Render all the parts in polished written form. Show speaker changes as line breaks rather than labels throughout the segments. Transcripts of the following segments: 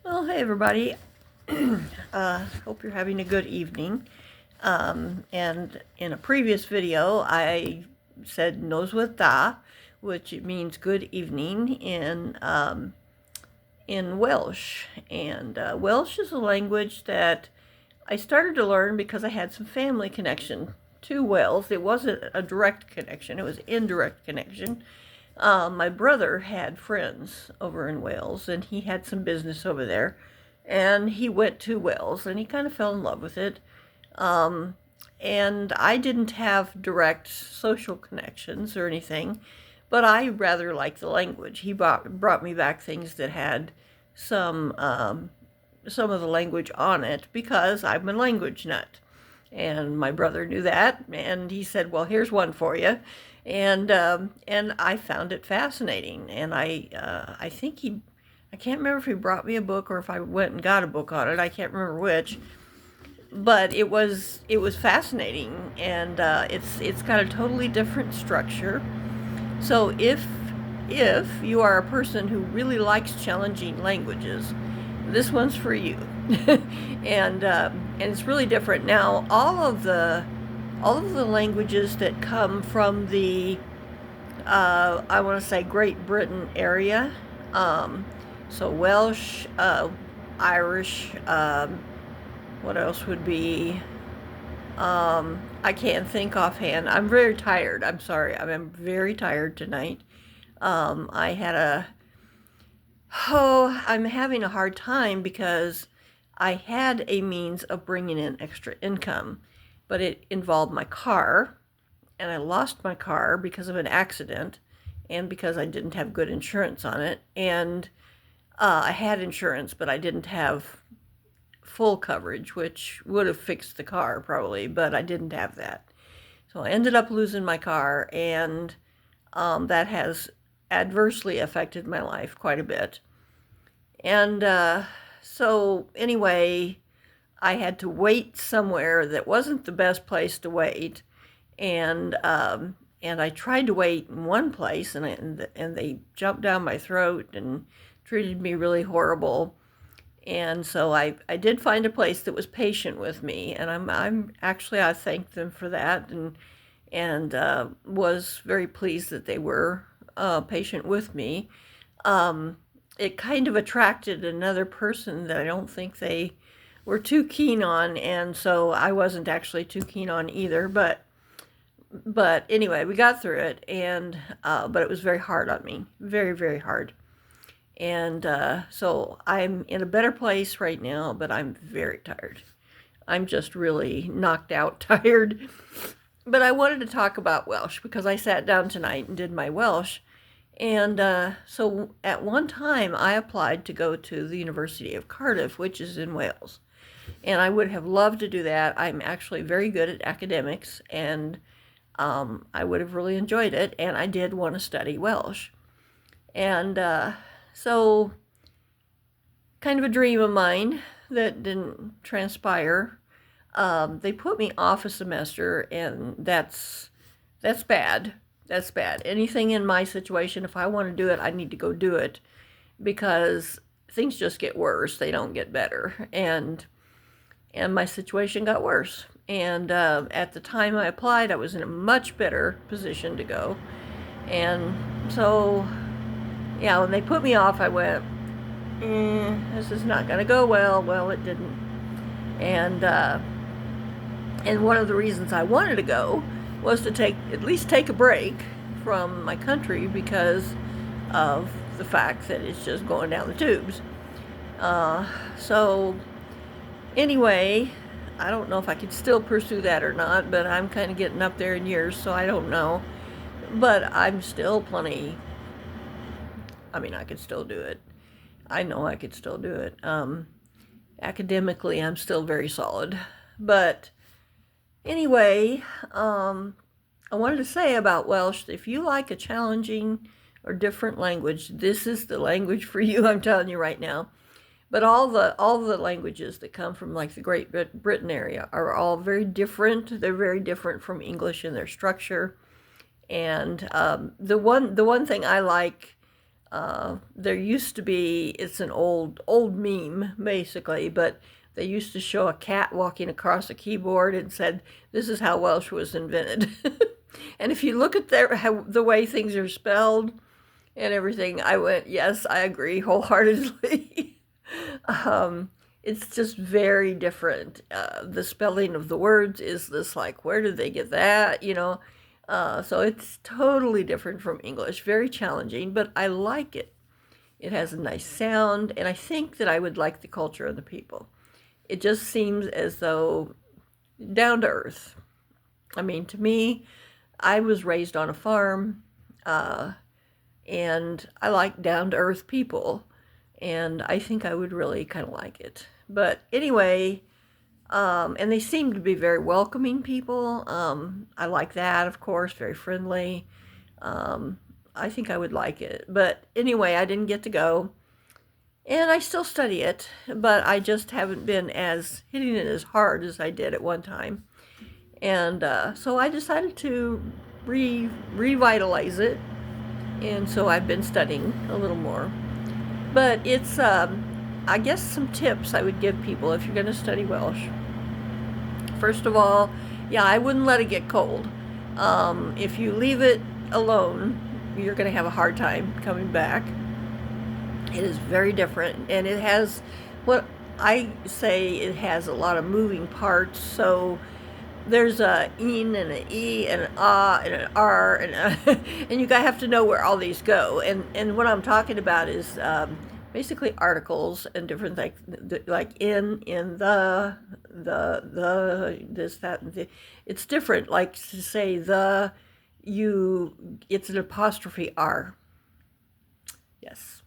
Well, hey everybody. Hope you're having a good evening. And in a previous video, I said noswitha, which means good evening in Welsh. And Welsh is a language that I started to learn because I had some family connection to Wales. It wasn't a direct connection; it was indirect connection. My brother had friends over in Wales, and he had some business over there, and he went to Wales, and he kind of fell in love with it. Um, and I didn't have direct social connections or anything, but I rather liked the language. He brought me back things that had some some of the language on it because I'm a language nut. And my brother knew that, and he said, "Well, here's one for you," and I found it fascinating. And I think I can't remember if he brought me a book or if I went and got a book on it. I can't remember which, but it was fascinating, and it's got a totally different structure. So if you are a person who really likes challenging languages, this one's for you. And it's really different. Now, all of the languages that come from the I want to say Great Britain area, so Welsh, Irish, what else would be? I can't think offhand. I'm very tired. I'm sorry. I'm very tired tonight. I had a I'm having a hard time because I had a means of bringing in extra income, but it involved my car, and I lost my car because of an accident and because I didn't have good insurance on it. And I had insurance, but I didn't have full coverage, which would have fixed the car probably, but I didn't have that. So I ended up losing my car, and that has adversely affected my life quite a bit. And so anyway, I had to wait somewhere that wasn't the best place to wait, and I tried to wait in one place, and they jumped down my throat and treated me really horrible. And so I did find a place that was patient with me, and I'm actually, I thanked them for that, and was very pleased that they were patient with me. It kind of attracted another person that I don't think they were too keen on, and so I wasn't actually too keen on either. But anyway, we got through it, and but it was very hard on me, very very hard. And so I'm in a better place right now, but I'm very tired. I'm just really knocked out tired. But I wanted to talk about Welsh because I sat down tonight and did my Welsh. And so at one time I applied to go to the University of Cardiff, which is in Wales. And I would have loved to do that. I'm actually very good at academics, and I would have really enjoyed it. And I did want to study Welsh. And so, kind of a dream of mine that didn't transpire. They put me off a semester, and that's bad. That's bad. Anything in my situation, if I want to do it, I need to go do it because things just get worse. They don't get better, and my situation got worse. And at the time I applied, I was in a much better position to go, and so yeah, when they put me off, I went, this is not going to go well. Well, it didn't. And one of the reasons I wanted to go was to at least take a break from my country because of the fact that it's just going down the tubes. So anyway, I don't know if I could still pursue that or not, but I'm kind of getting up there in years, so I don't know. But I'm still plenty. I mean, I could still do it. I know I could still do it. Academically, I'm still very solid. But anyway, I wanted to say about Welsh, if you like a challenging or different language, this is the language for you, I'm telling you right now. But all the languages that come from like the Great Britain area are all very different. They're very different from English in their structure. And the one thing I like There used to be, it's an old meme basically, but they used to show a cat walking across a keyboard and said, "This is how Welsh was invented." And if you look at the way things are spelled and everything, I went, yes, I agree wholeheartedly. It's just very different. The spelling of the words is this like, where did they get that? So it's totally different from English, very challenging, but I like it. It has a nice sound, and I think that I would like the culture of the people. It just seems as though down to earth. I mean, to me, I was raised on a farm, and I like down to earth people, and I think I would really kind of like it. But anyway, and they seem to be very welcoming people. I like that, of course, very friendly. I think I would like it. But anyway, I didn't get to go. And I still study it, but I just haven't been hitting it as hard as I did at one time. And so I decided to revitalize it. And so I've been studying a little more. But it's, I guess, some tips I would give people if you're going to study Welsh. First of all, yeah, I wouldn't let it get cold. If you leave it alone, you're going to have a hard time coming back. It is very different, and it has, what I say, it has a lot of moving parts. So there's a in and an e and an ah and an r and you have to know where all these go. And what I'm talking about is basically articles and different things, like in the this, that, and the. It's different. Like to say it's an apostrophe r. Yes.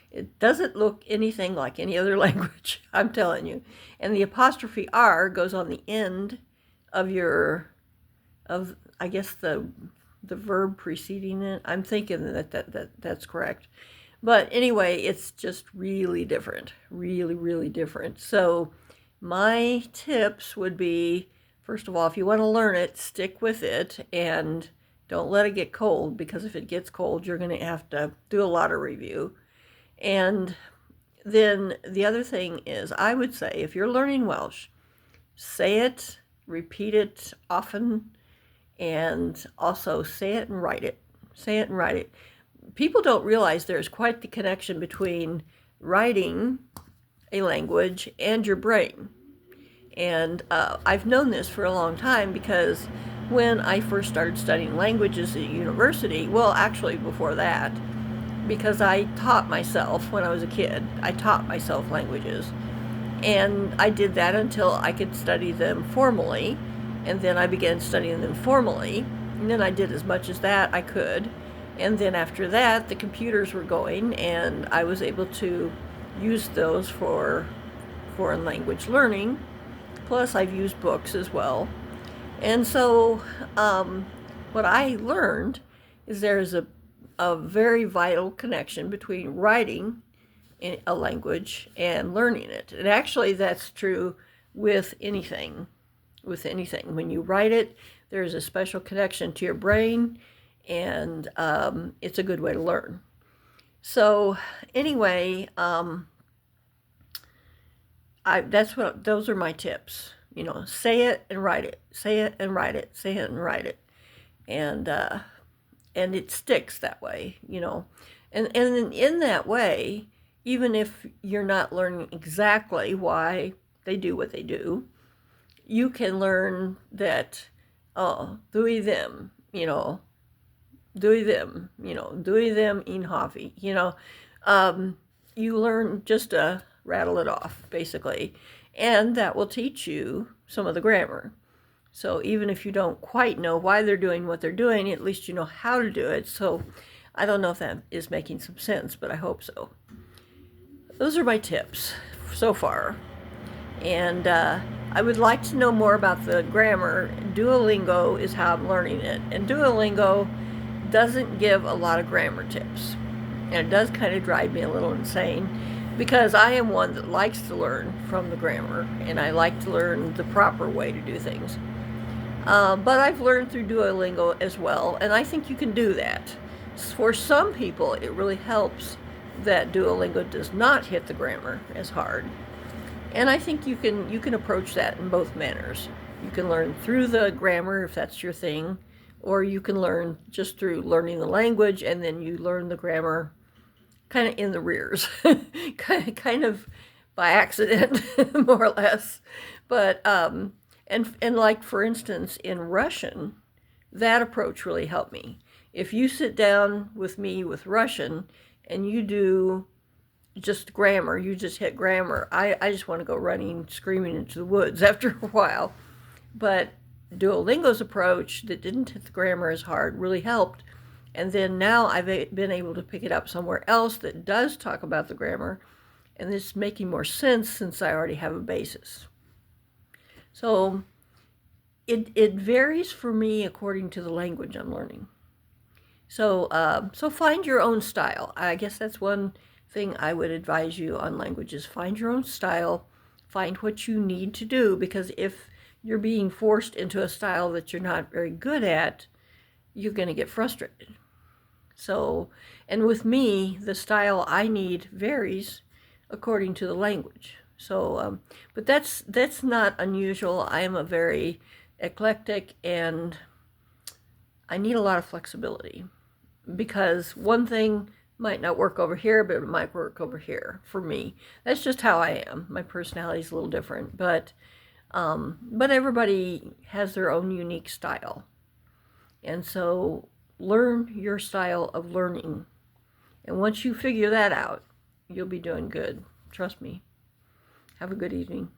It doesn't look anything like any other language, I'm telling you. And the apostrophe R goes on the end of I guess the verb preceding it. I'm thinking that's correct. But anyway, it's just really different, really, really different. So my tips would be, first of all, if you want to learn it, stick with it and don't let it get cold, because if it gets cold, you're going to have to do a lot of review. And then the other thing is, I would say, if you're learning Welsh, say it, repeat it often, and also say it and write it. Say it and write it. People don't realize there's quite the connection between writing a language and your brain. And I've known this for a long time, because when I first started studying languages at university, well, actually before that, because I taught myself when I was a kid. I taught myself languages. And I did that until I could study them formally. And then I began studying them formally. And then I did as much as that I could. And then after that, the computers were going, and I was able to use those for foreign language learning. Plus, I've used books as well. And so what I learned is there's a very vital connection between writing a language and learning it. And actually that's true with anything. When you write it, there's a special connection to your brain, and it's a good way to learn. So anyway, those are my tips. Say it and write it. Say it and write it. Say it and write it. And it sticks that way, And in that way, even if you're not learning exactly why they do what they do, you can learn that, dwi them, dwi them, dwi them in hafi, you learn just to rattle it off, basically. And that will teach you some of the grammar. So even if you don't quite know why they're doing what they're doing, at least you know how to do it. So I don't know if that is making some sense, but I hope so. Those are my tips so far. And I would like to know more about the grammar. Duolingo is how I'm learning it. And Duolingo doesn't give a lot of grammar tips. And it does kind of drive me a little insane, because I am one that likes to learn from the grammar, and I like to learn the proper way to do things. But I've learned through Duolingo as well, and I think you can do that. For some people, it really helps that Duolingo does not hit the grammar as hard. And I think you can approach that in both manners. You can learn through the grammar if that's your thing, or you can learn just through learning the language, and then you learn the grammar kind of in the rears, kind of by accident, more or less. But and like for instance in Russian, that approach really helped me. If you sit down with me with Russian and you do just grammar, you just hit grammar, I just want to go running, screaming into the woods after a while. But Duolingo's approach that didn't hit the grammar as hard really helped. And then now I've been able to pick it up somewhere else that does talk about the grammar, and it's making more sense since I already have a basis. So it varies for me according to the language I'm learning. So find your own style. I guess that's one thing I would advise you on languages. Find your own style. Find what you need to do, because if you're being forced into a style that you're not very good at, you're going to get frustrated. So, and with me, the style I need varies according to the language. So, but that's not unusual. I am a very eclectic, and I need a lot of flexibility, because one thing might not work over here, but it might work over here for me. That's just how I am. My personality is a little different, but everybody has their own unique style. And so learn your style of learning. And once you figure that out, you'll be doing good. Trust me. Have a good evening.